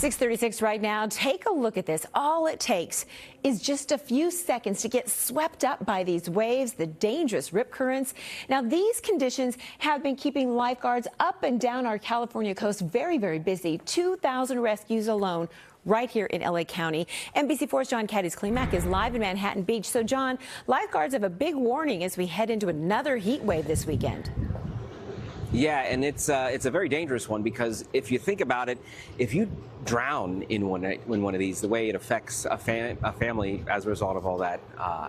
6:36 right now. Take a look at this. All it takes is just a few seconds to get swept up by these waves, the dangerous rip currents. Now, these conditions have been keeping lifeguards up and down our California coast very, very busy. 2,000 rescues alone right here in LA County. NBC4's Cádiz Klemack is live in Manhattan Beach. So, John, lifeguards have a big warning as we head into another heat wave this weekend. Yeah, and it's a very dangerous one, because if you think about it, if you drown in one of these, the way it affects a family as a result of all that,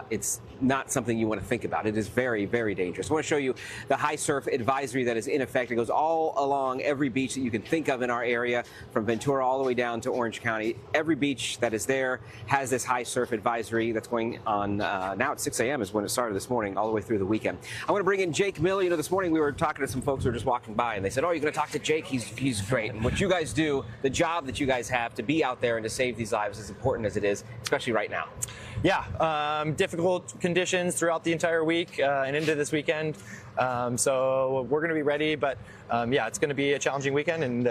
it's not something you want to think about. It is very, very dangerous. I want to show you the high surf advisory that is in effect. It goes all along every beach that you can think of in our area, from Ventura all the way down to Orange County. Every beach that is there has this high surf advisory that's going on now at 6 a.m. is when it started this morning, all the way through the weekend. I want to bring in Jake Miller. You know, this morning we were talking to some folks who were just walking by, and they said, "Oh, you're going to talk to Jake? He's great." And what you guys do, the job that you guys have to be out there and to save these lives, as important as it is, especially right now. Yeah, difficult conditions throughout the entire week and into this weekend. So we're going to be ready, but yeah, it's going to be a challenging weekend, and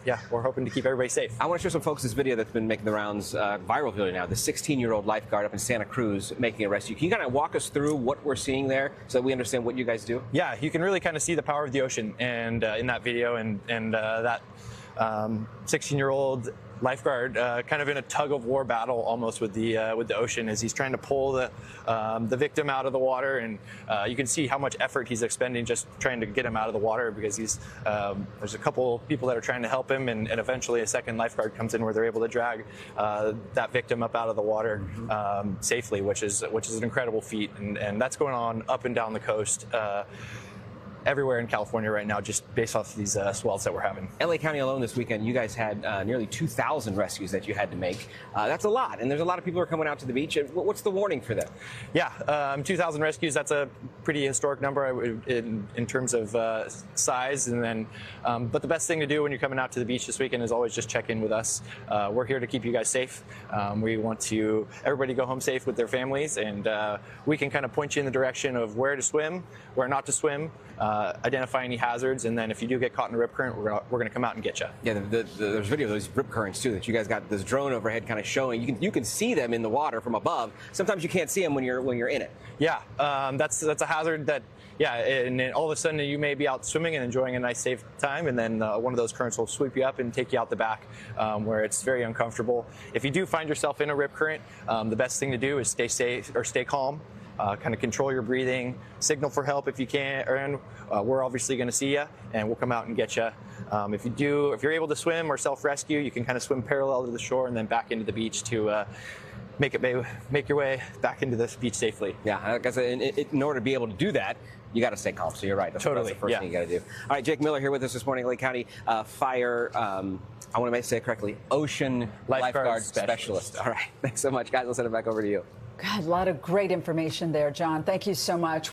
yeah, we're hoping to keep everybody safe. I want to show some folks this video that's been making the rounds, viral video now. The 16-year-old lifeguard up in Santa Cruz making a rescue. Can you kind of walk us through what we're seeing there so that we understand what you guys do? Yeah, you can really kind of see the power of the ocean, and in that video, and that 16-year-old lifeguard kind of in a tug-of-war battle almost with the ocean, as he's trying to pull the victim out of the water, and you can see how much effort he's expending just trying to get him out of the water, because there's a couple people that are trying to help him, and eventually a second lifeguard comes in where they're able to drag that victim up out of the water safely, which is an incredible feat, and that's going on up and down the coast. Everywhere in California right now, just based off these swells that we're having. LA County alone this weekend, you guys had nearly 2,000 rescues that you had to make. That's a lot, and there's a lot of people who are coming out to the beach. What's the warning for them? Yeah, 2,000 rescues, that's a pretty historic number in terms of size. And then, but the best thing to do when you're coming out to the beach this weekend is always just check in with us. We're here to keep you guys safe. We want everybody go home safe with their families, and we can kind of point you in the direction of where to swim, where not to swim, identify any hazards, and then if you do get caught in a rip current, we're going to come out and get you. Yeah, there's video of those rip currents too that you guys got this drone overhead kind of showing. You can see them in the water from above. Sometimes you can't see them when you're in it. Yeah, that's a hazard that, yeah, and then all of a sudden you may be out swimming and enjoying a nice safe time, and then one of those currents will sweep you up and take you out the back, where it's very uncomfortable. If you do find yourself in a rip current, the best thing to do is stay safe or stay calm. Kind of control your breathing, signal for help if you can, and we're obviously going to see you, and we'll come out and get you. If you're able to swim or self-rescue, you can kind of swim parallel to the shore and then back into the beach to make your way back into the beach safely. Yeah, like I said, in order to be able to do that, you got to stay calm. So you're right. That's the first thing you got to do. All right, Jake Miller here with us this morning, Lake County Fire. I want to say it correctly. Ocean Lifeguard Specialist. All right, thanks so much, guys. I'll send it back over to you. God, a lot of great information there, John. Thank you so much.